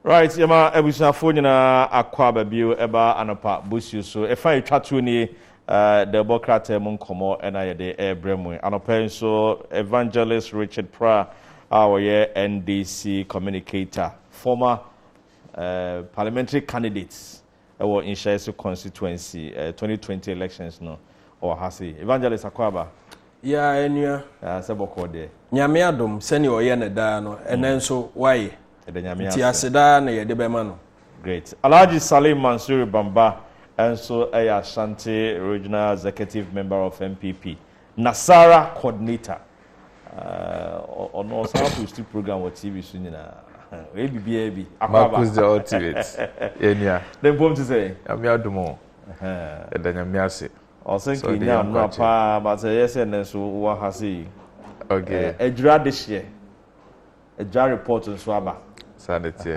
Right, yama ebusafo nyina akwa babio eba Anopa Bosuo so efa etwatu ni the Democrat mu nkomo ena ye de ebremu Anopa nso Evangelist Richard Pra our NDC communicator former parliamentary candidates our Inshaesu constituency 2020 elections no or hasi Evangelist akwaba ya enua seboko de nyame adom sene oye ne da no enenso why ti aseda na yede bema no great Alhaji Salim Mansuri Bamba also a Ashanti regional executive member of MPP Nasara coordinator on our South program with TV sunina baby Marcus the ultimate enya then bomb to say nyame adom eda nyame ase so now no pa but yes and so what has he okay EJURA this year EJURA report nso aba sanity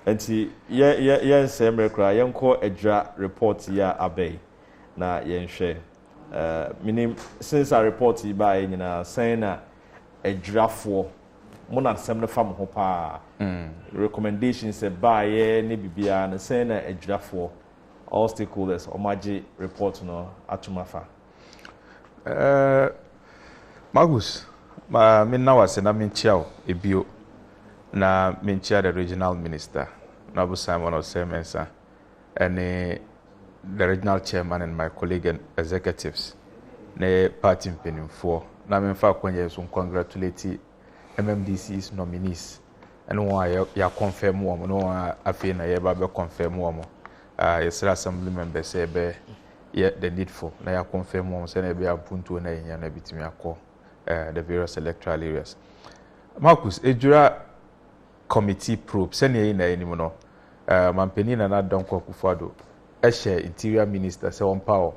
enti ye semre kra yenko EJURA report ya abey na yenhwe minim since I report ba nyina saying na EJURA for mo na semre fam ho pa recommendations say ba ye ne bibia na saying na EJURA for all stakeholders omaji report no atumafa Magus ma minna wase na minchiao ebio na minchia the regional minister Nabu Simon Osemensa and the regional chairman and my colleague and executives ne party mpenimfo na memfa kwenye so congratulate MMDC's nominees and why ya confirm wo no afi na ye ba be confirm wo yes assembly members say be the needful na ya confirm wo say na be apuntu na yen na bitimi akọ the various electoral areas. Marcus EJURA committee probe send ye na enimu no mampeni na Donko Kufado share interior minister say on power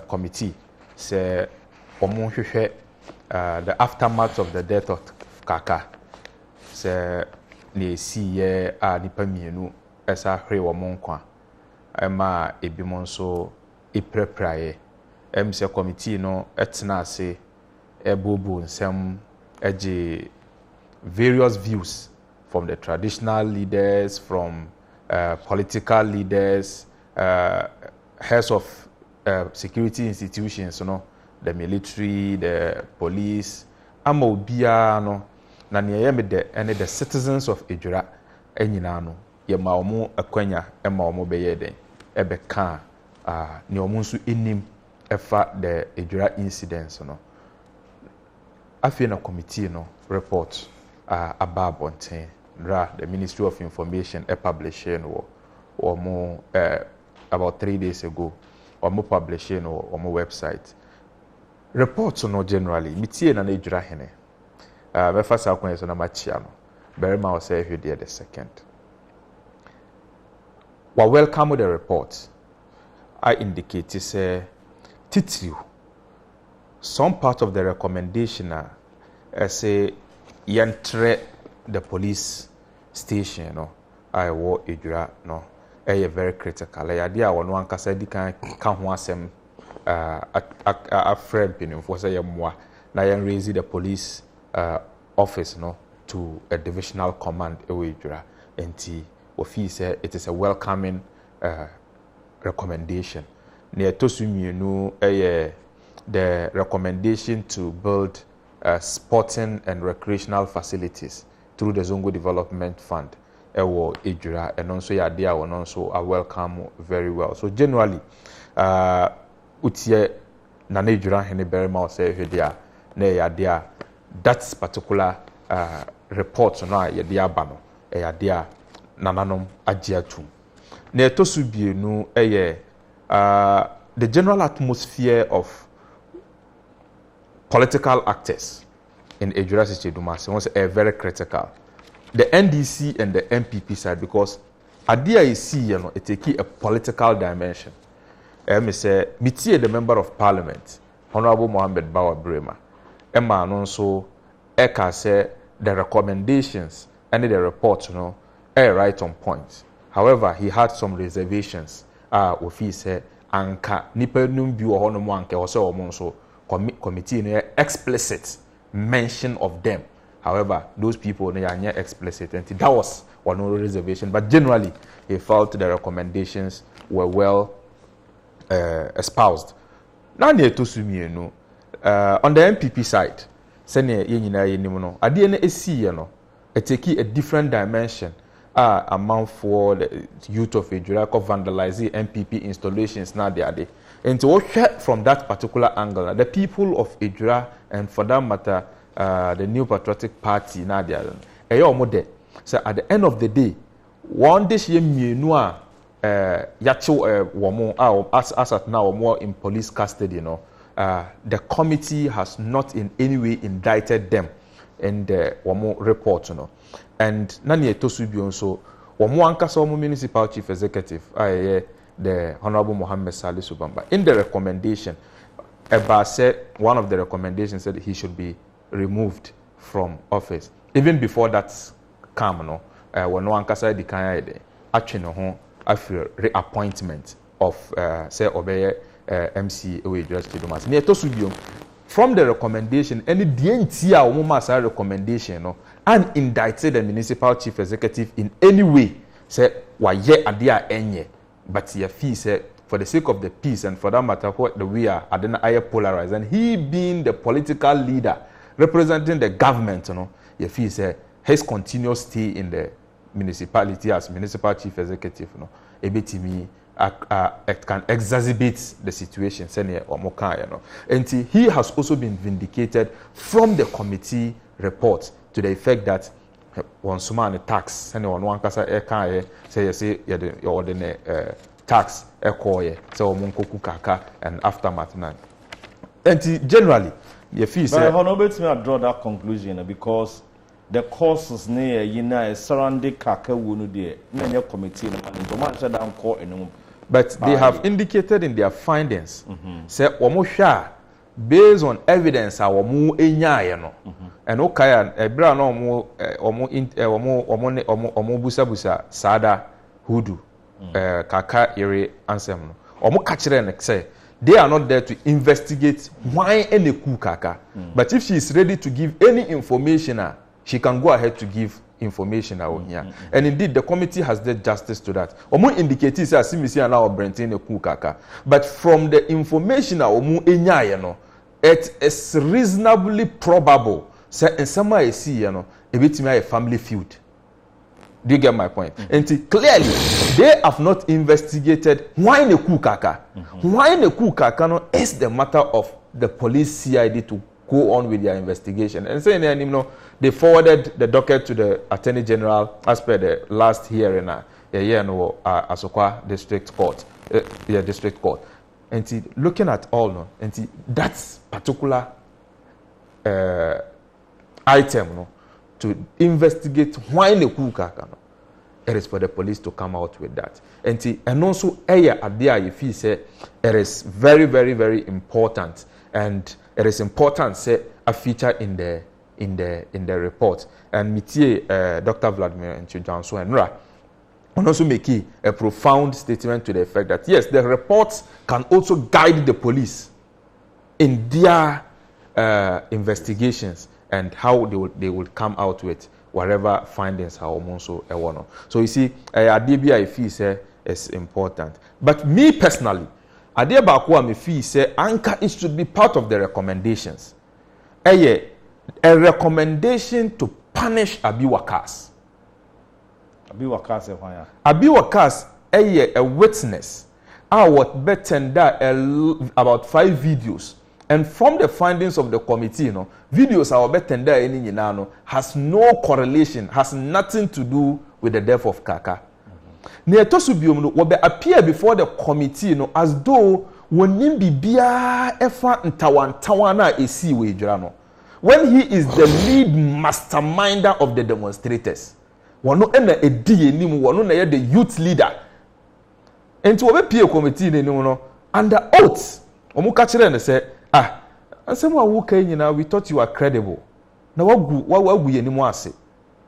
committee say omo hwehwe the aftermath of the death of Kaka say ne si ye nipa mienu esa hwe wo monkwa ema ebimo nso eprepraye say committee no etna ase ebobo nsem eje various views from the traditional leaders, from political leaders, heads of security institutions, you know, the military, the police, amo bia no na ne the citizens of EJURA enyina no ye ma omo akwanya e ma omo beye den e be ka ne omo nso enim efa the EJURA incidents no afi na committee no report ababonten the Ministry of Information publishing or about 3 days ago or more publishing or more website reports no generally mitie na EJURA hene me fasa akwan so na machia no berema o say hwe the second wa welcome the report I indicate say titiu some part of the recommendation say yentre the police station no I wo EJURA no very critical ya dia wono ankasa di kan ka ho asem a friend pin for say yemwa na yen raise the police office no to a divisional command EJURA enti we feel say it is a welcoming recommendation ne tosumienu the recommendation to build sporting and recreational facilities through the Zongo Development Fund ewo EJURA and also ya dia won also are welcome very well. So generally utie na EJURA hene berema say hwede na ya dia that particular report no ya dia ba no ya dia nananom agiatum na etosu bienu the general atmosphere of political actors in EJURA Sichedumase was very critical. The NDC and the MPP side, because idea is see, you know, it take a political dimension. Me say, the member of parliament, Honorable Mohammed Bawa Brema, Emma also Eka say the recommendations and the report, you know, are right on point. However, he had some reservations. If he say, Anka nipa numbi wa hono anke also committee explicit mention of them However, those people they are near explicit, and that was one reservation. But generally, he felt the recommendations were well espoused. Now, near to Sumienu, on the MPP side, senior Yenina Yenimono, at the NAC, it take a different dimension. Amount for the youth of EJURA vandalizing MPP installations now they are there. And to watch from that particular angle, the people of EJURA and for that matter, the New Patriotic Party now they are. So at the end of the day, one dish ye mienua yacho womo as at now more in police custody, the committee has not in any way indicted them in the womo report, And nani etosubion so womo ankasa womo municipal chief executive the Honorable Mohammed Salisu Bamba. In the recommendation, Eba said one of the recommendations said he should be removed from office. Even before that came, when no ankasa di kanya de actually no after reappointment of say obey MC we just to mas. Ni etosubion from the recommendation any dientia womo masa recommendation and indicted the municipal chief executive in any way say waye adia enye. But your fee said, for the sake of the peace and for that matter, what the we are, I polarized. And he being the political leader representing the government, your fee said, his continuous stay in the municipality as municipal chief executive, a bit to me, can exacerbate the situation, and he has also been vindicated from the committee report to the effect that one suman tax and one kasa say your tax so kaka and aftermath and generally the fees but I draw that conclusion because the causes near surrounding kaka wunu there na committee but they have indicated in their findings say based on evidence our mu enya and okaya ebra na omo busa sada hudu kaka ere ansem no omo ka kire ne say they are not there to investigate why any coup kaka but if she is ready to give any information she can go ahead to give information out here and indeed the committee has done justice to that omo indicate say asimisi na obrentin coup kaka but from the information omo enya it is reasonably probable say in some way see a bit a family feud. Do you get my point? And clearly they have not investigated why the coup kaka. Why the coup kaka is the matter of the police CID to go on with their investigation. And saying they forwarded the docket to the Attorney General as per the last hearing Asokwa District Court. District Court. And looking at all and that particular item to investigate why the coup kaka it is for the police to come out with that and also idea if he say it is very very very important and it is important say a feature in the report and metie Dr. Vladimir Nchijanso and Ra and also make a profound statement to the effect that yes, the reports can also guide the police in their investigations and how they would come out with whatever findings are also a one. So you see, DBI fee say is important. But me personally, Adebakwa me fee say anchor it should be part of the recommendations. A recommendation to punish Abiwakas. Abiwakas a witness. What better that about 5 videos. And from the findings of the committee, videos are better than any has no correlation, has nothing to do with the death of Kaka. Near Tosubium will appear before the committee, as though when Nimbibia Efa and Tawana is see when he is the lead masterminder of the demonstrators. One no ena edi enimu, one no na the youth leader. And to appear committee, under oath, Omukachire and say, and someone who came in, we thought you were credible. Now, what we anymore say?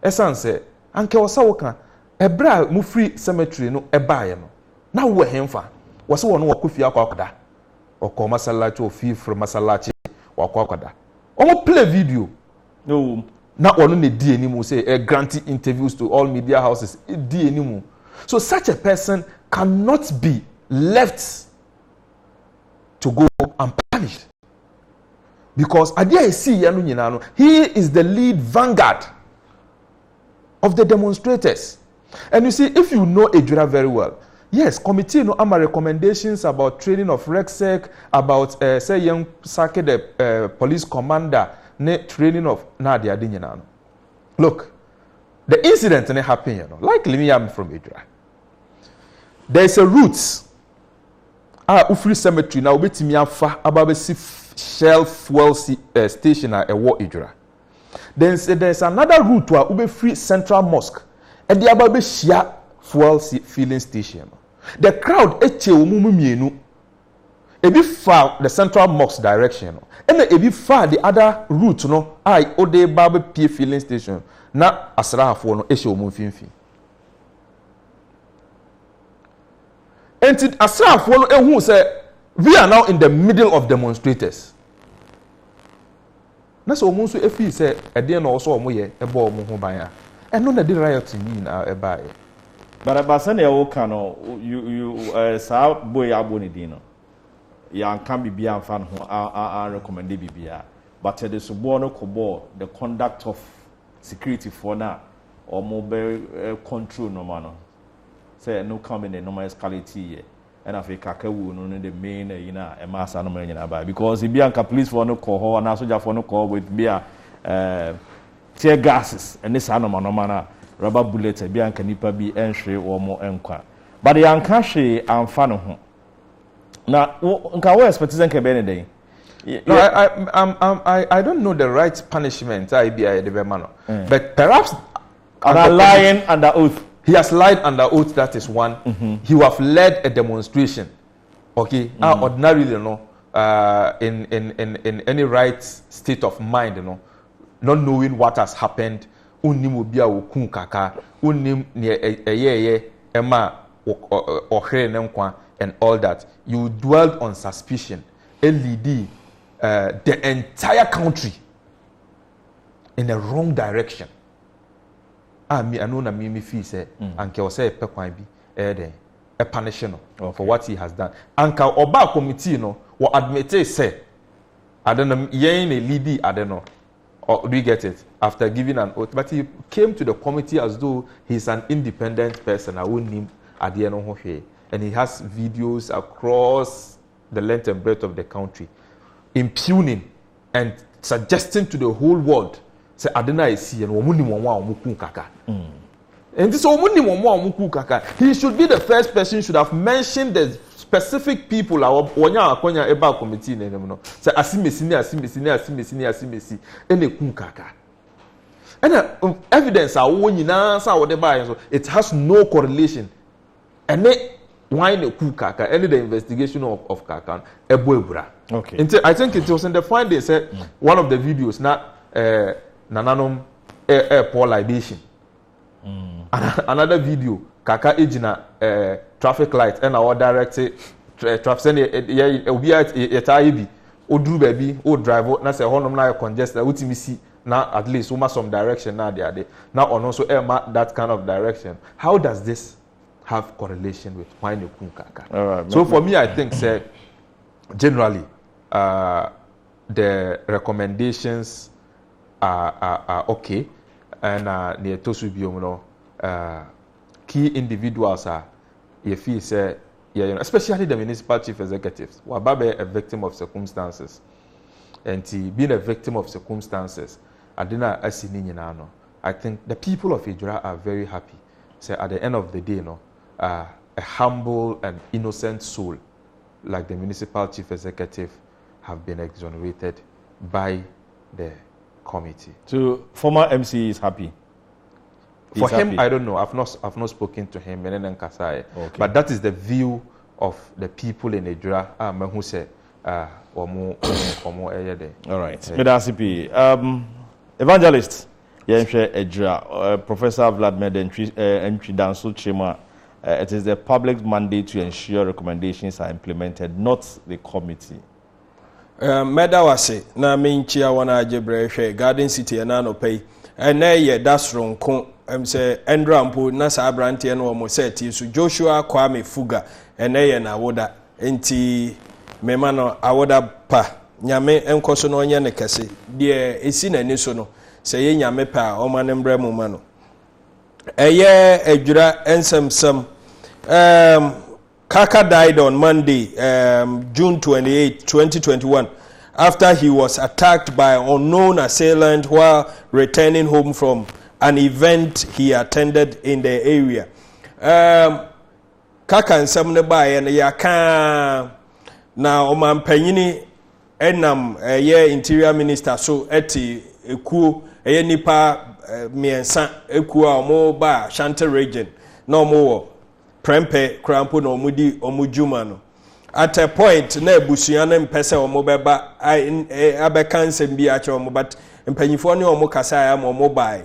Esan said, Anke Wasawoka, a bra mufri cemetery no ebayano. Now we're him for. Was one who could feel quackda or call Masalachi or fee from Masalachi or quackda. Or play video. No, na ono ne di enimu say granting interviews to all media houses di enimu. So such a person cannot be left to go unpunished. Because he is the lead vanguard of the demonstrators. And you see, if you know EJURA very well, yes, committee no ama recommendations about training of RECSEC, about say young sake the police commander, ne training of Nadia Dinyana. Look, the incident happened, like me, I'm from EJURA. There is a route. Ufri cemetery now betimi afa ababesi Shell fuel station at EJURA. Then there's another route to Ube Free Central Mosque and the Ababe Shia fuel filling station. The crowd eche umumienu a bit far the Central Mosque direction and a bit far the other route no I ode Babe P filling station na asra for no eche umumfinfi. And it asra for no who say we are now in the middle of demonstrators. Na so omo so efi say ede na also omo ye ebo omo ho ban a. Eno na de riot ni na e ba e. But abasa na e ka no you sa boy aboni din no. Ya kan bibia amfa no ho recommend bibia. But the subo no kobo the conduct of security for na omo be control no man no. Say no come in the normal escalate here. And Africa Kawu no the main a mass animal in because if Bianca police for no call and soldier for no call with beer tear gases and this animal no manner rubber bullets Bianca nipa be entry or more enqua. But the Ankashi and Fano. Now we expect day. No, I don't know the right punishment I be the man. But perhaps lying under oath. He has lied under oath, that is one. He will have led a demonstration. Okay, ordinarily, you know, in any right state of mind, you know, not knowing what has happened, unim ubia ukun kaka, unim ema and all that. You dwelled on suspicion, lead the entire country in the wrong direction. I know na me feel say anke o say pe kwan bi a punishment for what he has done. Anka oba committee no will admit say I don't know yen a leady I don't know. Or do you get it? After giving an oath, but he came to the committee as though he's an independent person. I wouldn't name at the end of here, and he has videos across the length and breadth of the country, impugning and suggesting to the whole world. Say Adena is see and omuni mwa omuku kaka. And this omuni mwa omuku kaka. He should be the first person should have mentioned the specific people or wonya akonya eba committee na no. Say asimesi ene ku kaka. And evidence a wo nyina sa wo de ba so it has no correlation. And why ne ku kaka any the investigation of kaka ebo ebura. Okay. I think it was in the findings one of the videos na nananom air libation. Another video kaka ejina traffic light and our direct traffic send obi bi oduru baby o drive na say honom na congested ultimate see na at least uma some direction na there now on also that kind of direction. How does this have correlation with why ne kun kaka? Right, so for me I think say generally the recommendations are okay, and near Tosu key individuals are you feel say especially the municipal chief executives were a victim of circumstances, and being a victim of circumstances I think the people of EJURA are very happy. Say at the end of the day, a humble and innocent soul like the municipal chief executive have been exonerated by the committee. So former MC is happy. For him, happy. I don't know. I've not spoken to him. Okay. But that is the view of the people in EJURA. Who say, all right. Evangelist, EJURA, Professor Vladimir entry down so chima. It is the public mandate to ensure recommendations are implemented, not the committee. Meda wase na minchia wana ajebre hwe Garden City na no pay ene ye dasronko say endrampo na sa abrante no mo set so Joshua Kwame Fuga ene ye na woda enti mema no awoda pa nyame enkoso no onye ne kese de esi na ni so no say ye nyame pa o ma ne mbra mu ma no eye ejura ensemsem Kaka died on Monday, June 28, 2021, after he was attacked by an unknown assailant while returning home from an event he attended in the area. Kaka nsam ne ba ye yaka na omampanyini enam interior minister so eti ekuo nipa miensa ekuo a omo ba ASHANTE region na omo wo prempe krampo na omudi omujuma no at a point na ebusuan na mpese omo beba abeka nsem bi ache omo but mpanyifo ne omo kasa ya omo bai.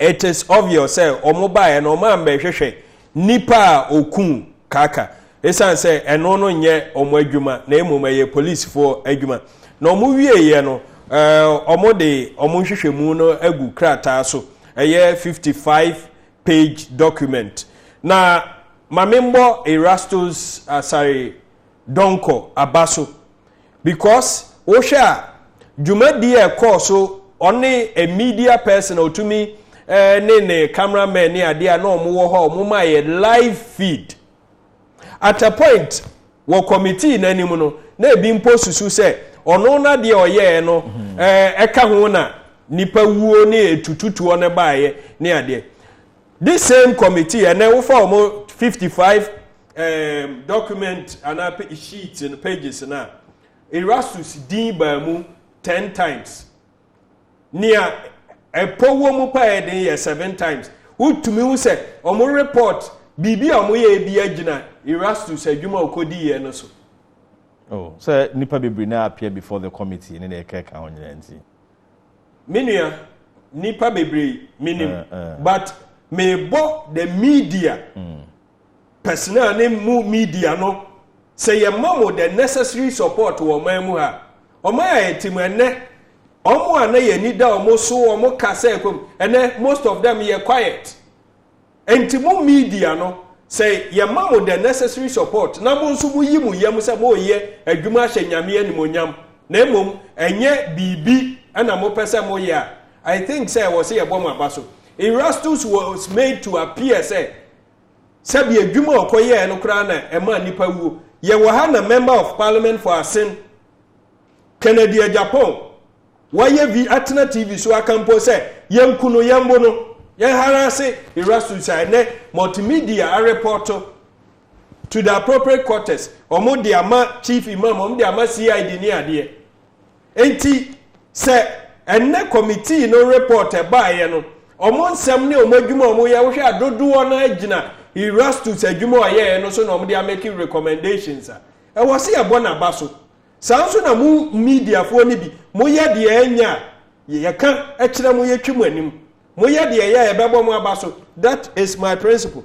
It is obvious say omo bai na omo ambehwehwe nipa okun Kaka esan say eno no nye omo adwuma na emomeye police for adwuma na omo wieye no omo de omo hwehwemu no agu krata so 55-page document. Na mamembo Erastus Donko Abaso because osha jumadi e course so only a media person or to me ne cameraman ni ade na omo ho omo ma live feed at a point wo committee na nimu no na ebi mposusu say ono na de oye no eka ho na nipa wuo ne etututu ne baaye ne ade. This same committee and then we form 55 document and sheets and pages now. Erastus din by mu 10 times. Near a power mu pa 7 times. Who to me who say omo report bibi omo ye bi agina Erastus adwuma okodi ye no so. Oh, so nipa bebre na appear before the committee ne na ekeka onye nti. Menua nipa bebre minim but me bo the media personnel ne mu media no say ye mamo the necessary support wo man mu ha o ma ya tim ene omo ana ye ni da omo so omo kasa ekom ene most of them ye quiet enti mu media no say ye mamo the necessary support na mo nso mu yi mu yam say mo ye adwuma hye nyame animonyam na emom enye bibi ana mo pese mo ye I think say was say ye bom abaso Erastus was made to appear say sabi adwuma okoye no kra na ema nipa wuo ye wo ha na member of parliament for Asin Kennedy Japan waye vi atena TV so akampo say yemkuno yambo no ye harase Erastus ane multimedia report to the appropriate quarters omo de ama chief imam omo de ama CID ni ade enti say ene committee no report e ba ye no omo nsem ne omo adwuma omo ya wo hwe adodo na agina Erastus adwuma oye no so na omo dey making recommendations e wo se ebo na baso sanso na mu media fo ni bi mo ye de anya ye kan e kire mo ye twemu anim mo ye de ye bebo mo abaso. That is my principle.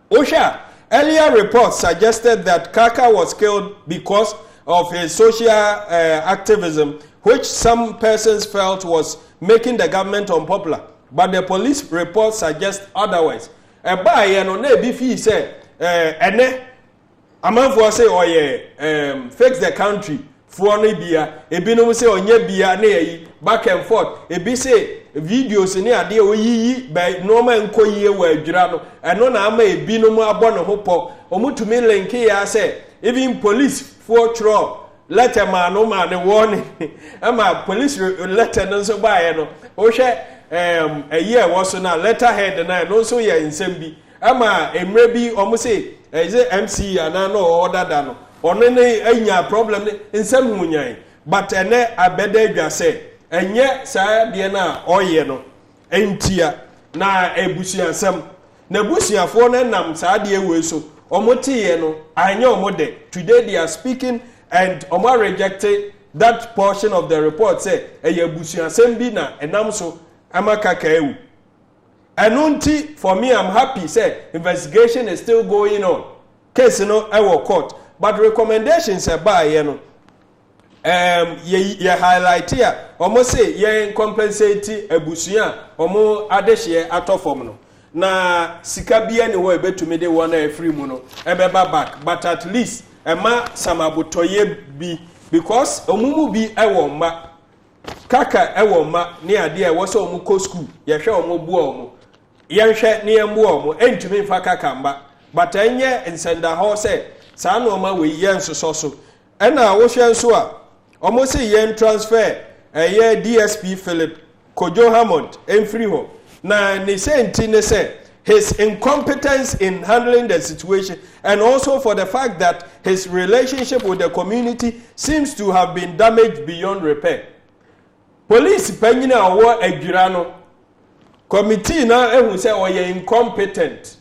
Osha earlier reports suggested that Kaka was killed because of his social activism, which some persons felt was making the government unpopular. But the police report suggests otherwise. Eba ye no na ebi fi say ene amanfo say oye fix the country for no bia ebi no say onye bia na yi back and forth ebi say videos ni ade oyiyi by normal nkoyie wa adwira no eno na ama ebi no mu abo no hopo omutumi link ya say even police for tro letter man no man warning ama police letter no so ba ye no o hwe a year was na letterhead na no so ye nsem bi ama emre bi omo say MC ana no order da no ono ne anya problem nsem hunyan but ene abeda adwa say enye saa de na oye no entia na ebusuansem na busuafo no nam saa de we so omo tie no anya omo de today they are speaking and omo rejected that portion of the report say ebusuansem bi na enam so amaka kaewu anunti for me I'm happy say investigation is still going on case no I will court but recommendations about you know ye highlight here almost say ye compensate ebusua omo adehye atofom no na sika bia ne wo ebetumi de won na free mu no ebeba back but at least ema samabotoye bi because omumu bi ewo ma kaka ewo ma ne ade e wo so omu ko school ye hwe omu bu omu ye hwe ne embu omu entumi fa kaka mba but enye nsenda ho say saa no ma we ye nsoso so ena wo hwe nso a almost a yen transfer a year DSP Philip Kojo Hammond in Freeho. Now, they say his incompetence in handling the situation and also for the fact that his relationship with the community seems to have been damaged beyond repair. Police Penina or EJURA committee now who say or you're incompetent.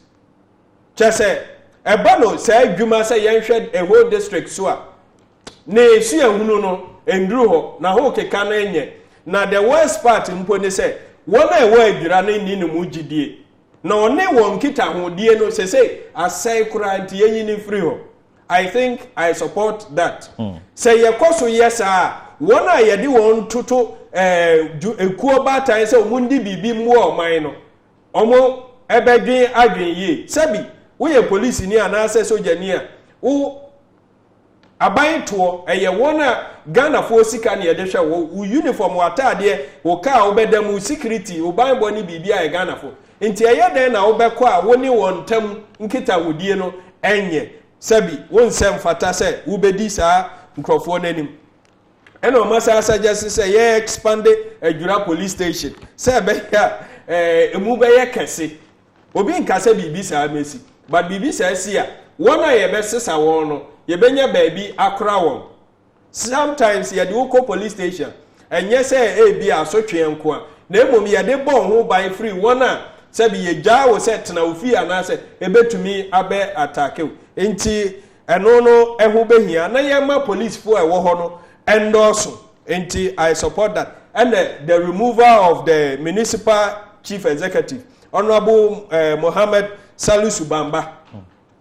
Just say a bano say Juma say yen shed a whole district so. Ne si ehunu no endru ho na ho keka na enye na the worst part mpo ne say wona e wa adwira na ni mu gidie na one won kita ho die no say asai kura nti yenyi ni free ho. I think I support that. Say yekoso yesa wona ye de won toto ekuo batan say omundi bibi mu o man no omo ebedwen adwen yi sabi wo ye police ni ana say soja ni a wo aban to eye wona Ghana for sika ne yede hwe wo uniform watade wo ka obedam security wo ban boni bibia e Ghana for nti eye den na wo bekọ a woni wontam nkita wodie no enye sabi wonsem fata se wo bedi saa nkrofo nanim ena o masa suggest say ye expand EJURA police station say be ya emu be ye kese obi nkase bibi saa mesi but bibi saa si a wona ye be sesa won no ye benya baby akra won sometimes ye de woko police station enye say bi asotwe enko a na emom ye de bon ho by free wona say bi ye gya wo set na ofi ana say ebetumi abe attack enti eno no eho behia na ye ma police fo e wo ho no endorse enti I support that and the removal of the municipal chief executive Honorable Mohammed Salisu Bamba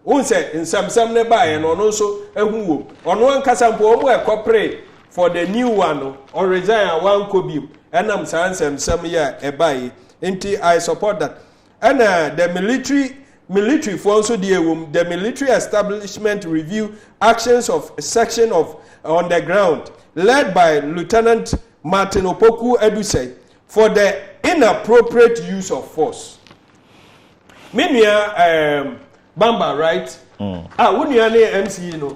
unse nsam ne bae no no so ehu wo ono ankasa mpo omo ekopre for the new one or resign one kobim enam sansam ya ebae enti I support that and the military for also the military establishment review actions of section of on the ground led by Lieutenant Martin Opoku Edusei for the inappropriate use of force. Meanwhile, Bamba, right? When you are near MC, you know,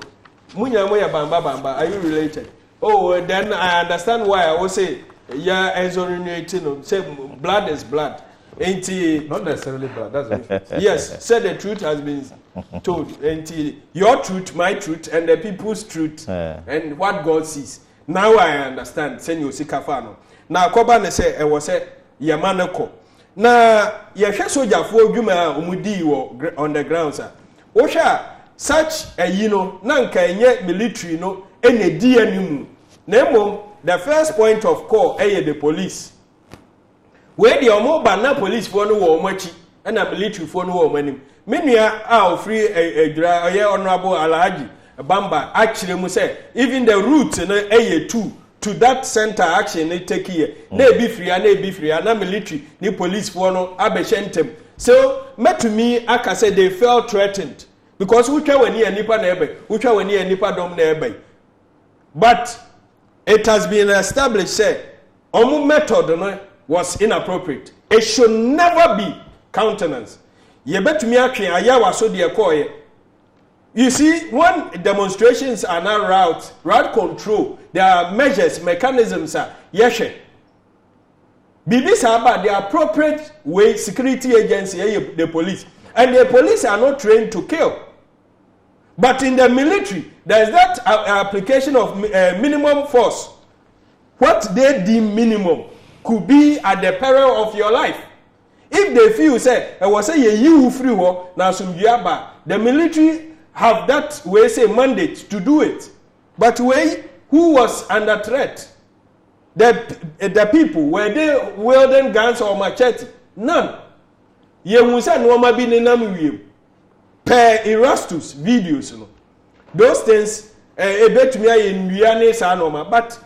Munya Moya Bamba, are you related? Oh, then I understand why I will say, yeah, exonerating, say blood is blood. Ain't he? Not necessarily blood, that's it. Yes, said the truth has been told. Ain't he? Your truth, my truth, and the people's truth, and what God sees. Now I understand. Send you Sikafano. Now, Kobane say, I was say, Yamanako. Na yehwe soja fo dwuma omudi wo on the ground sir wo hwa such a na nka enye military no enedi animu na emom the first point of call the police we the omoba na police fo no wo omachi na military fo no wo omanim menua a free EJURA oye honorable Alhaji Bamba actually mu say even the route no two to that center action they take here na be free na military ni police for no abeshentem so met to me aka say they felt threatened because utwa wani anipa na ebe utwa wani anipa dom na ebe but it has been established say omu method no was inappropriate. It should never be countenance ye betumi atwe ayawa so de ekoye. You see, when demonstrations are now route control, there are measures, mechanisms are yeshe. Bibisa about the appropriate way security agency, the police. And the police are not trained to kill. But in the military, there is that application of minimum force. What they deem minimum could be at the peril of your life. If they feel, say, I was saying you free war, now some the military have that way say mandate to do it, but who was under threat? The people were they wielding guns or machete? None. Yehusa no ma bi nenam wiem per Erastus videos no. Those things ebetumi aye nnua ne saa normal but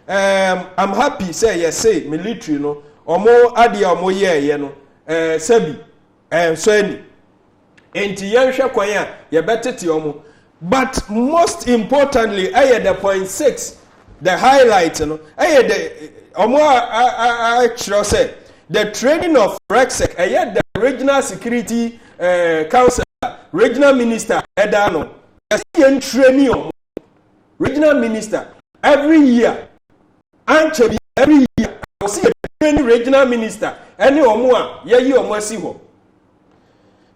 I'm happy say yes say military no omo ade omo ye no sabi so ani enti yenhwe kwan a ye betete omo but most importantly the point 6 the highlight no the omo I say the training of Rexec the regional security council regional minister edano yes training regional minister every year and every year I see a training regional minister any omo a ye omo asi ho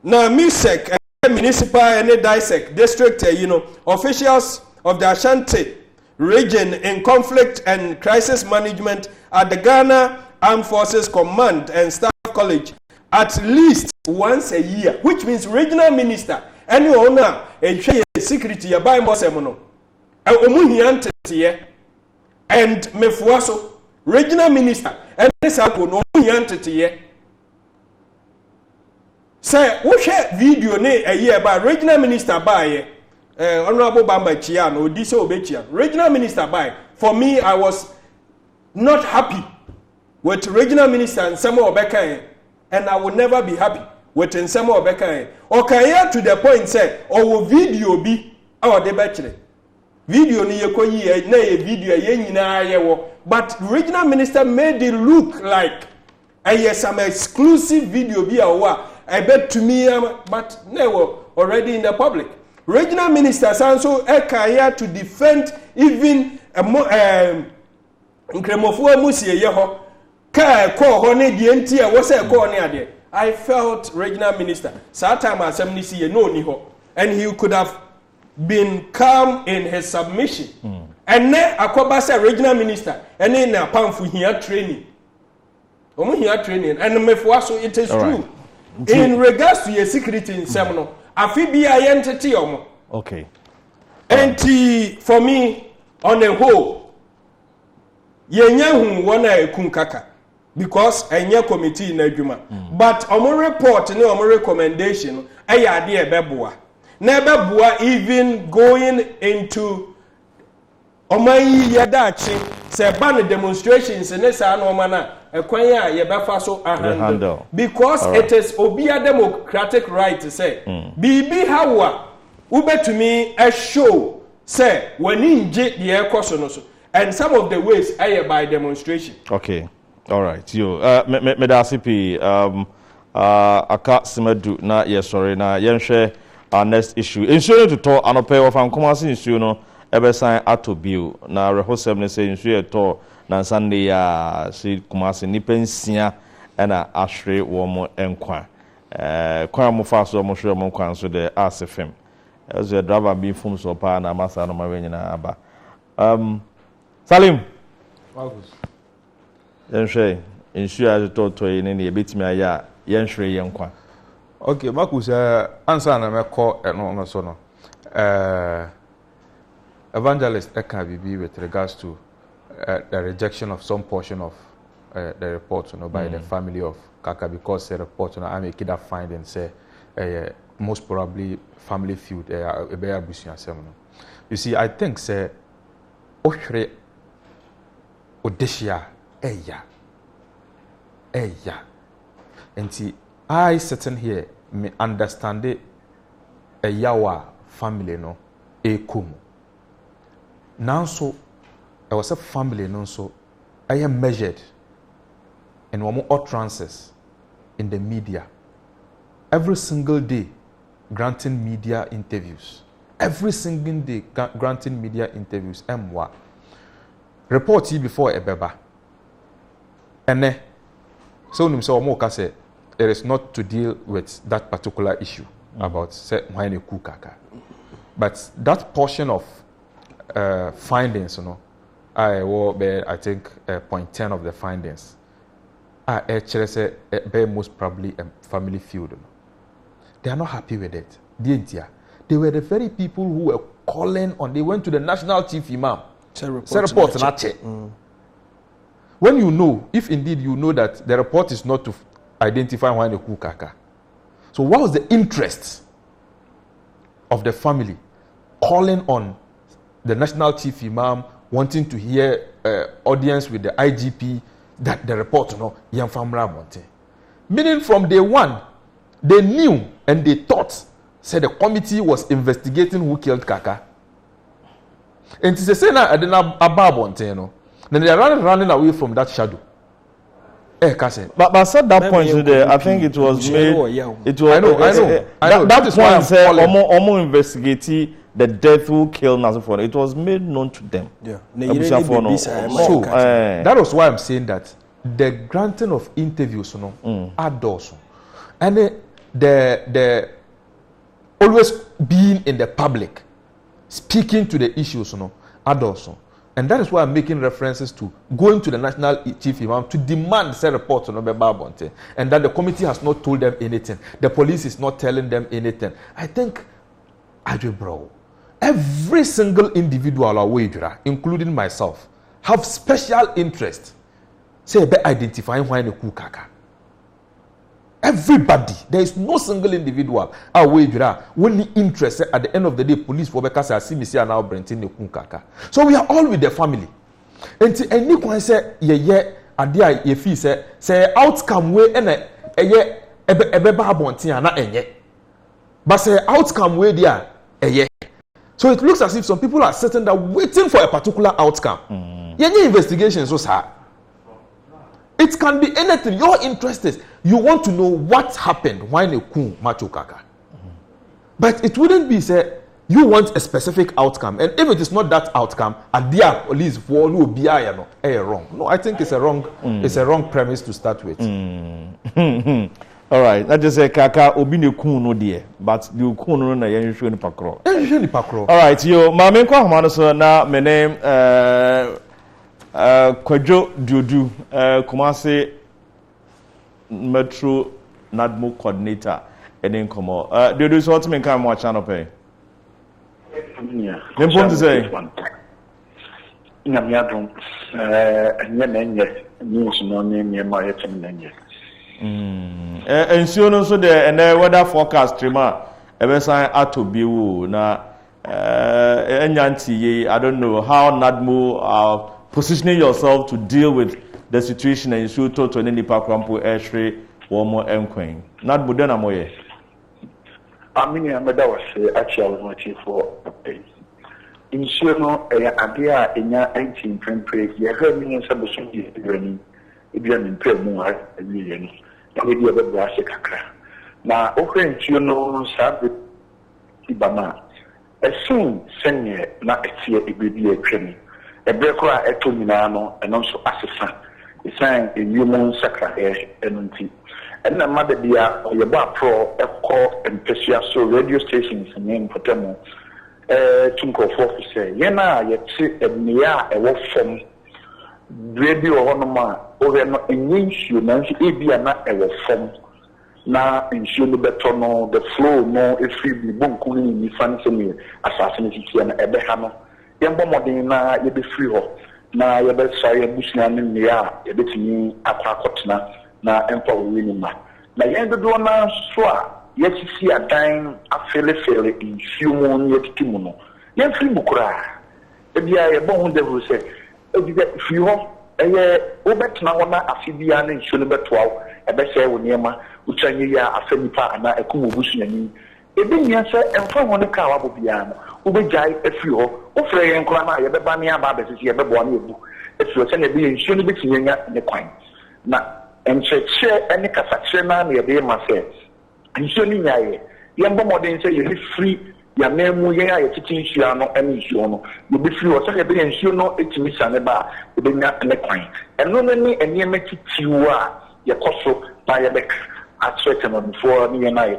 na MISEC municipal and DISEC district officials of the Ashanti region in conflict and crisis management at the Ghana Armed Forces Command and Staff College at least once a year, which means regional minister any owner a security ya buy mosemono omuhiante and mefuaso regional minister and sako no omuhiante say wo share video ne a year ba regional minister buy honorable Bamba Chia no di se obechia regional minister buy for me I was not happy with regional minister and some obeka and I will never be happy with some obeka okay to the point say or video bi our de bachelor video ni yekoyi na ye video ye nyina yewo but regional minister made it look like some exclusive video bi awa I bet to me but they were already in the public. Regional minister also ekaya to defend even nkremofo musie ye ho ka ko ho ne die nti e wo se ko ne ade I felt regional minister that time assembly see no ni ho and he could have been calm in his submission and then akoba say regional minister and then na pamfu here training training and mefo so it is true. In regards to your security in Semono, Afibia entity omo. Okay. And for me, on the whole, yenyahu wana kunkaka because enya committee in Ejuma. But omo report no omo recommendation aya de ebeboa. Na ebeboa even going into omayi yadachi se ban demonstrations ne sa no mana ekwanya ye befa so handle because it is obia democratic right to say bibi hawa ubetumi a show say wani nje the ekoso no so and some of the ways are by demonstration. Okay, all right. You me da CP aka simadu na yes sorry na yenhwe our next issue ensure to talk anope of ankomasi issue no ebesan ato bill na rehosem ne say ensure to na Sunday ya si kumasi nipensia na ahwe wo mo enkwa kwan mo fa so mo hwe mo kwan so the asfm as the driver be from so pa na masa no ma wenyina aba Salim Marcus yenhwe ensure to yin ne ebetimi aya yenhwe yenkwa. Okay, Marcus answer na meko no so no evangelist Eka Bibi with regards to the rejection of some portion of the report by the family of Kaka because the report I make that finding say most probably family feud you see I think say ohre odeshia eya and I sitting here me understand it a yawa family no kum now so I was a family no so I am measured in one utterances in the media every single day granting media interviews every single day granting media interviews mwa report you before ebeba ene so nim so mo ka say it is not to deal with that particular issue about say why ne kukaka but that portion of findings I think point 10 of the findings actually say most probably a family feud. They are not happy with it. They were the very people who were calling on. They went to the national chief imam. Say report not check. When you know, if indeed you know that the report is not to identify why the kukaka. So what was the interest of the family calling on the national chief imam wanting to hear audience with the IGP that the report, you know, young family wanting. Meaning from day one, they knew and they thought, said the committee was investigating who killed Kaka. And to say now, I didn't have a bab you know. Then they are running away from that shadow. But at that point today, I think it was made. It was. I know. That is why I'm saying almost investigating the death who killed Nasifon. It was made known to them. Yeah. So that was why I'm saying that the granting of interviews, you know, are those, and the always being in the public, speaking to the issues, you know, are those. And that is why I'm making references to going to the national chief imam to demand a report on Obeba, and that the committee has not told them anything. The police is not telling them anything. I think, bro, every single individual away, including myself, have special interest. Say, by identifying why the kaka. Everybody, there is no single individual away only interested at the end of the day. Police for because I see me see now Brentin the kaka. So we are all with the family. And any one say idea ye fee say outcome way and ebeba bonti na enye. But say outcome way there So it looks as if some people are sitting there waiting for a particular outcome. Yenye investigation so sir. It can be anything. Your interest is you want to know what happened when a coup macho kaka. But it wouldn't be say you want a specific outcome, and if it is not that outcome, at the police for no be wrong. No, I think it's a wrong. It's a wrong premise to start with. All right, that just say kaka obi ne kun no dear, but the kun no na yen hwe ni pakro. All right, yo maame kwa homa no so na me name Kwadwo Dudu, Kumasi Metro NADMO coordinator, and Komo. Dudu, so what's me come watch channel pay? Yeah. Important to say. Nyamiadum, news no name my etimenya. And soon also there and weather forecast trimmer. Ever sign ato biu na enyanti. I don't know how NADMO are positioning yourself to deal with the situation and issue to any pakrampo airstray or more enquine. Not Budena Moye. I mean, I'm actually watching for a pay. In Sherno, idea in your 18 print praise, you heard me in some running, if you're in Pelmore, a million, and maybe a brush a crack. Now, okay, you know, Sabbath Ibama. As soon send ye not a fear, it will be a training. A breakwa eto minano and also assessor. It's saying a human sacra and and the mother dear or your bar pro a call and Persia so radio stations and name for them. Tunko for say, Yena yet sit a near a work from radio or no over no in you nancy be not a work from now ensure the better no the flow no if we be boom cooling in the fancy assassination and a behano. Yambo modern na ye be free ho na ye be say bushna ne ya ye betimi akwa akotena na empa wo ni ma na ye do na so a ye sisi adan afele in human ye titimu no ye free bukura e bia ye bon devil say e bi free ho ye wo betena ho na afibia na nsuo no betoa e be say wo niema utanye ya afenipa ana ekumu bushna ni ebi nya say emfa ho ne ka wa bobia no ubejai efiri ho ofre yen kora na ye beba ne aba abesisi ye bebo na ebu efiri se na bi nsuo no betinya ne kwan na encheche ene kasache na ye be ma se nsuo ni nyaye ye mbo modern se ye free ya memu ye ya titi nsuo no ene nsuo no ye be free ho se ye be nsuo no etimi sane ba ye be nya ne kwan eno no ni ene metitiwo a ye koso na ye be atwete no before ni ye na ye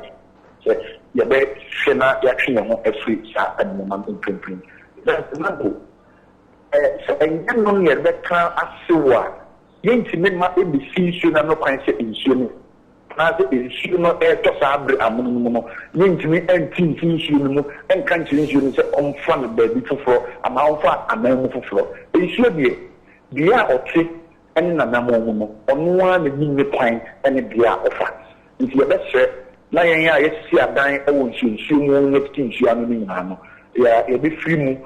yabe shena ya twa ho afri sa animam imprim that's not so en no ye be kan asewa yentime ma e be sinsu na no kwan se insu no na se insu no e to sa abre amunum no yentime antin sinsu no en kan sinsu no se onfa no ba bi foforo ama onfa amamu foforo insu die dia ote en na namu no ono a na ni kwan en dia ofa nti ye be se na yen ya yesi adan e won hwehwe mu ne titinhua no ni nyina no ya e be free mu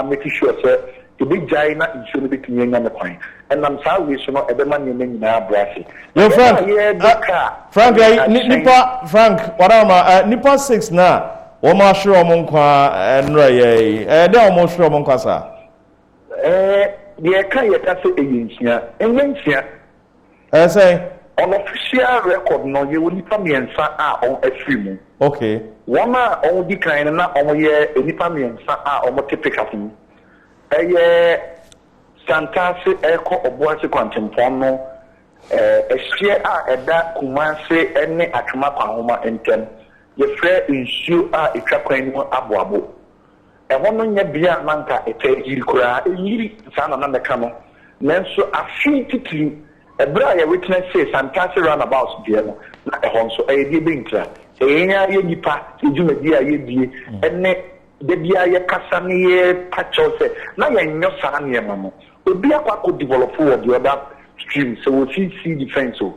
make sure say the big giant nsuo no betumi anya me kwan enam saa we so no ebema ne nyina brase yo Frank Frank warama nipa 6 na wo ma hwere mo nkwa nra ye de wo mo hwere mo nkwa sa the kan ye ka se eyensia enyensia say on official record no ye wo nipa miensa a on afrimu okay wama on di kan na on ye nipa miensa a on typical fu Santase eko obuase kwantempon no ehye a eda Kumase ene atwema kwahoma entem ye frɛ nsuo a etwa kwan mu aboabo ɛho no nya bia manka yiri kura yiri sana na meka no nanso afi titiri ebra ya witness say Santase runabout bia no na ɛho nso ɛyɛ bi ntra ɛyɛ yɛ nipa edwumadi a yɛ die ene de bia ye kasa ne ye pacho se na ye nyo sa ne mamo obi akwa ko develop for the other stream so we see defense so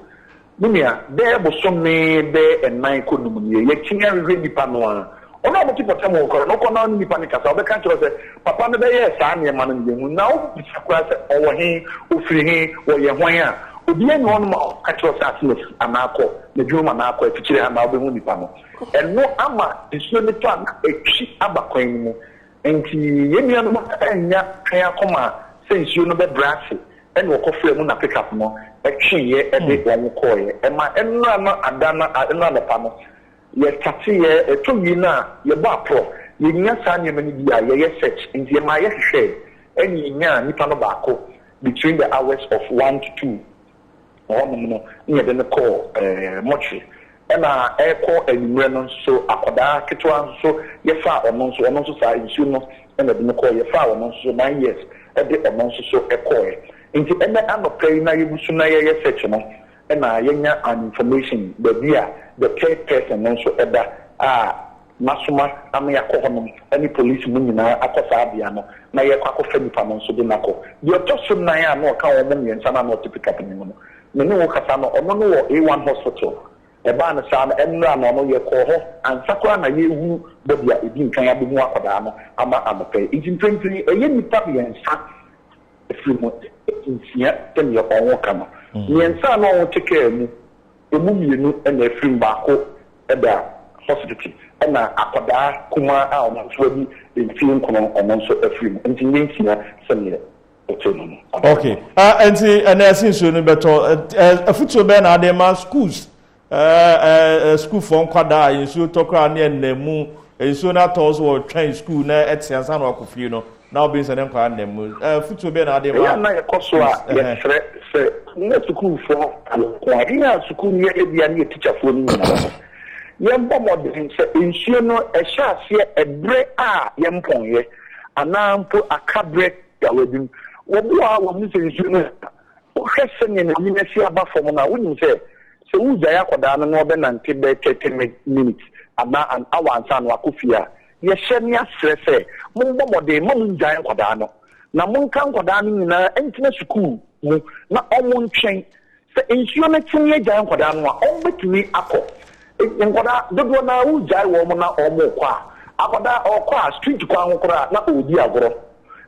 numia there bo so me be enman ko num ne ye kinya we nipa no a ona mo tipo tamo ko no ko na nipa ne kasa obe kan se papa me be ye sa ne mamo ne hu na o bisakura se owo he ofiri he wo ye hwan a obi enu on ma ka tro se asime anako na dwuma na akọ afikire ha na obe hu nipa no eno ama nsuo ne to a etwi abakwan mu enti yemia no anya kan akoma se nsuo no be brase ene okofre mu na pick up no etwiye ede won koye ema enra no adana enra na pa no ye tati ye etoyi na ye ba pro ye nya sa nyema ni bia ye search enti ma ye hwehwe eni nya nipa no baako between the hours of 1 to 2 no nye de call mortuary na eko enumre no so akoda ketwa so ye fa ono so sa nsu no na de call ye fa ono so 9 years e de ono so eko nti ene anopɛ na ye busu na ye search no na ye nya an information the bia the third person no so eda masuma ama yakɔ honom any police mu nyina akɔsa abia no na ye kwakɔ nipa no so de nakɔ ye ɔtɔso na ya na ɔka wɔn mu yensa na typical ni mu no me no kasa no ɔno no wɔ A1 hospital eba na sa na enra na ɔno ye kɔ hɔ ansakwa na ye hu bobia ebi nkan ya bemu akɔda no ama amapɛ ntintintiri eye nipa bi yensa efimo nsia tem ye ɔwɔ kama yensa na ɔwɔ take mu emu mienu na efim baako eda hospital na akɔda kuma a ɔmo so bi efim kono ɔmo so efim ntinyensia sɛmire okay enti anasin so no beto afutuo be na ade ma schools school for nkwada yensu tokra na enemu yensu na tos wo train school na etiansa na akofie no na obi nse ne nkwa enemu afutuo be na ade ma ya na yekoso a ye fre se na school for kwa ina school ye ebia na teacher for ni na ye mbomodin se yensu no ehya ase ebre a ye mponye anampo akabre ya wedim wobua wo mu sensu no o hwese ne na nyina si aba fom na wonim se wuja ya koda no no be nante be 30 minutes ama an hour ansa no akofia ye hye asre se mombo mode mom njan koda no na monkan koda no nyina entina school mu na omo ntwen se ensuo na tinye jan koda no a ombetumi akọ enkoda dodo na wuja wo mo na omo kwa akoda okwa street kwa nkora na odi agoro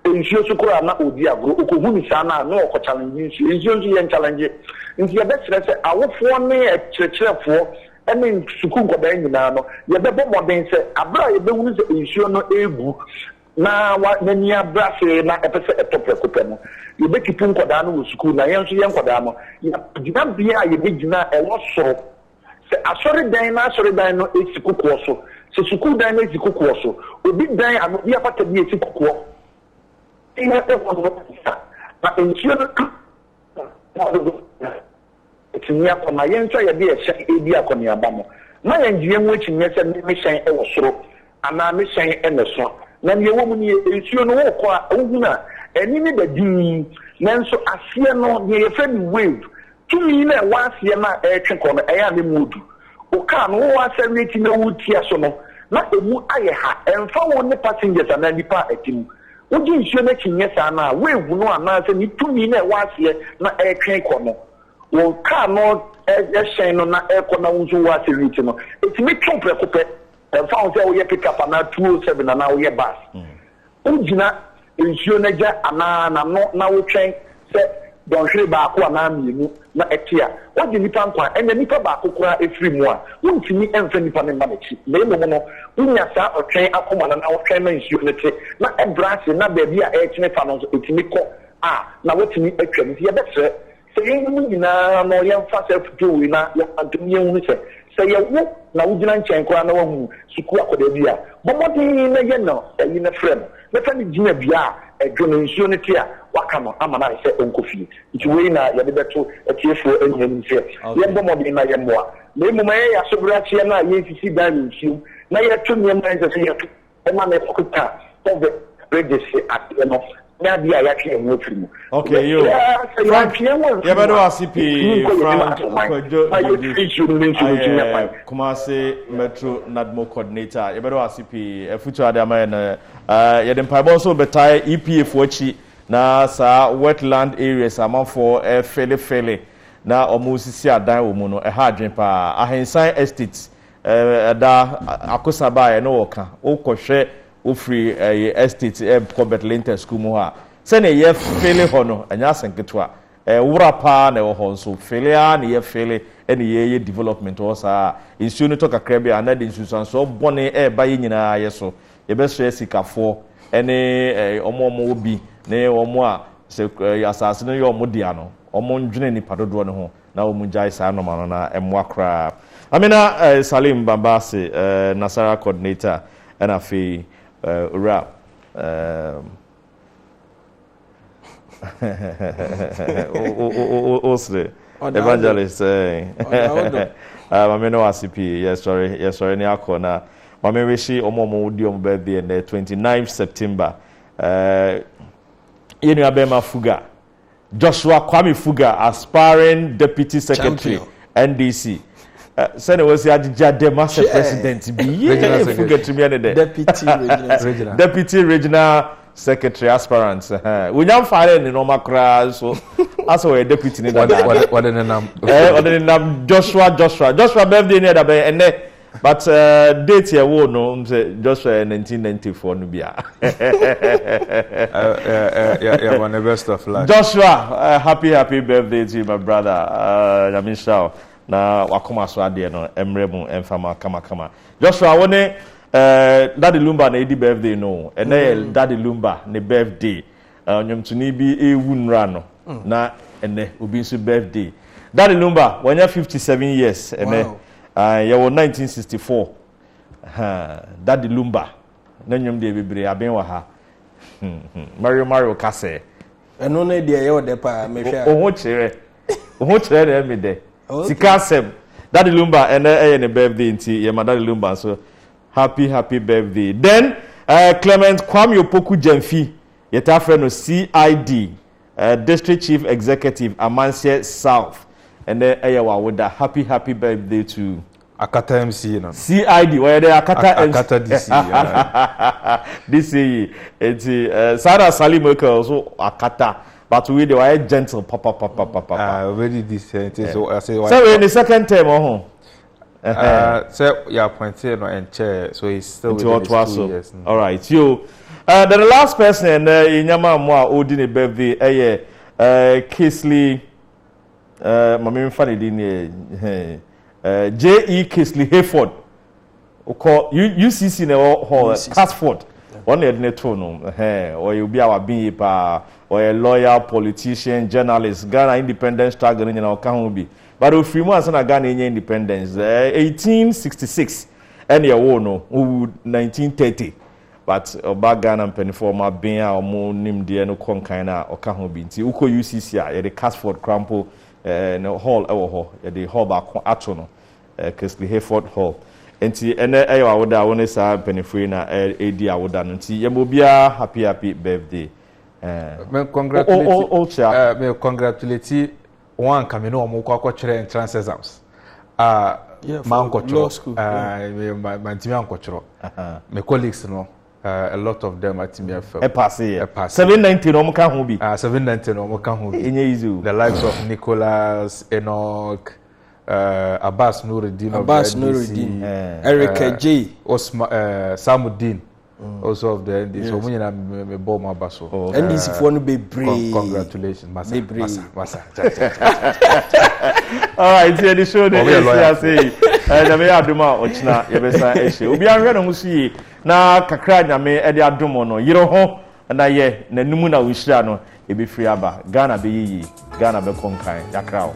ensuo sukura na odi agro okohuni sana na okọ challenge ensuo ye challenge nti ye be kire se awofo ne ekirekirefo ene suku nkoda nyina no ye be bo modern se abra ye be hunu se ensuo no egu na wa nani abra se na epese etoprekopɛ no ye be kipu nkoda no suku na ye nso ye nkoda no ya gina bia ye be gina ewo soro se asori dan na asori dan no esikuko so se suku dan na esikuko so obi dan ano bia pata bi esikuko ina na ensuo no etinya koma yenso ye de ehye ebi akoni abamo na yengie mu ekinye se me hyen e wo soro ana me hyen e ne so na ne wo mu ne ensuo no wo kɔ a wo na eni ne da din nanso asie no ne ye fa ni wave tumi na wa asie na e twe kɔ no e ya ne mudu o ka no wo asɛre ti na wo tia so no na emu aye ha emfa wo ne passengers ana nipa atim woji nsuo na kinye sa na wave no ana se ni tumi na wa asie na e twe kɔ no wo ka no ehyen no na ekọ na wuzu wa seriti no etimi twompreko pe emfa wo se wo ye pick up na 207 na wo ye bus ujina nsuo na gya ana na wotwen se donhwe baako ana mienu na etia wodi nipa nkwa enya nipa baako kura efiri mu a wontimi emfa nipa ne manechi na emo no unya sa otwen akoma na wotwen na nsuo ne te na ebrase na baabi a ekine fa no etimi kɔ na wotimi atwa ne ye betre se yenu nyina no yemfa se futu wi na ya antumi yenu se se yewo na wugina nkyɛn kora na wahu suku akoda bi a bomodi na ye no eyi na frɛ no na fa ni gina bia edwono nsuo ne te a waka no ama na sɛ onkofie nti wei na ye de beto etiefo enyam nse ye bomodi na ye moa na emu ma ye asobra kye na ye sisi dan nsuo na ye to nyem na nse ye to ema na okuta tove register at no na dia ya twe enwo firi. Okay, you bedo ACP Kumasi Metro Nadmo coordinator. You bedo ACP future adama na ye dem paibo so betai EPF wachi na sa wetland areas amanfo fele na omusisi adan wo mu no ha adwen pa ahensan estates da akosaba no woka okohwe ofri estate Corbett Linter school mu ha se ne ye fele ho no anya asenketo a wura pa na wo ho so fele a ne ye fele ene ye development wo sa insu no to kakra bia na de insu so bone ba ye nyina ye so ye be so esikafo ene omo obi ne omo a se asase no ye omo dia no omo ndwene ni padodo no ho na omo jai sa no ma no na emo akra amina Salim Babase Nasara coordinator and afi rap Osre evangelist mame no ACP yes sorry ni akona mame wishi omomo udi om birthday on the 29th September yenu abema Fuga Joshua Kwame Fuga aspiring deputy secretary NDC Sene was the master president be Fuga to me deputy regional secretary aspirants we nyam fare ni normal class so as we deputy ni what the name Joshua birthday ni da be ene but date here wo no say Joshua 1994 no bia yeah one the best of luck Joshua happy birthday to you my brother Yamisha na wakoma so ade no emremu emfama kama Joshua wone Daddy Lumba na edi birthday no ene Daddy Lumba ne birthday nyomtuni bi ewunra no na ene obi nso birthday Daddy Lumba wanya 57 years ene ye wo 1964 Daddy Lumba na nyom de bebre aben wa ha Mario Kase eno na de ye wo de pa mehwa oho chere na me de Sikasem Daddy Lumba ene ne birthday nti ye ma Daddy Lumba so happy birthday. Then Clement Kwame Opoku Jemfi yeta friend no CID District Chief Executive Amansie South and then wa woda happy birthday to Akata MC no CID where they Akata DC DC it's Sarah Salim also Akata but we they were gentle papa very decent so I say so in the second term so yeah appointed no and chair so he's still with 2 years. All right you the last person in Yama Moa Odin birthday Kisley Mammy Fanny Dini J.E. Kisley Hayford call UCC hall Casford one no or you be our beeper or a lawyer politician journalist Ghana independent struggle in our country. But if we want to Ghana independence 1866 and your no 1930 but about Ghana penforma being our more named dear no conkaina or Kahobi Uko UCC at the Casford Crampo no hall the hall back Atono Kisley Hayford Hall and I would want to say penifrina AD I would done Yamobia happy birthday congratulate one coming on Moko entrance exams. My team my colleagues know a lot of them at me a pass 790 no can who be 790 no can who be the likes of Nicholas Enoch Abbas Nuruddin Eric J Osman Samuddin also of the NDC. So when me bought my basso. NDC for no be brave. Congratulations, Massa. All right, here the show. The say, the way aduma ochina yebesa ehye. Obi anhwe no musi na kakra nyame e de adomo no yiro ho na ye na numu na wishira no e be free aba. Ghana be yi, Ghana be konkan yakra o.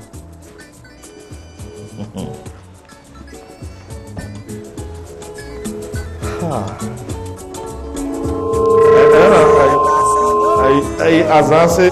I azase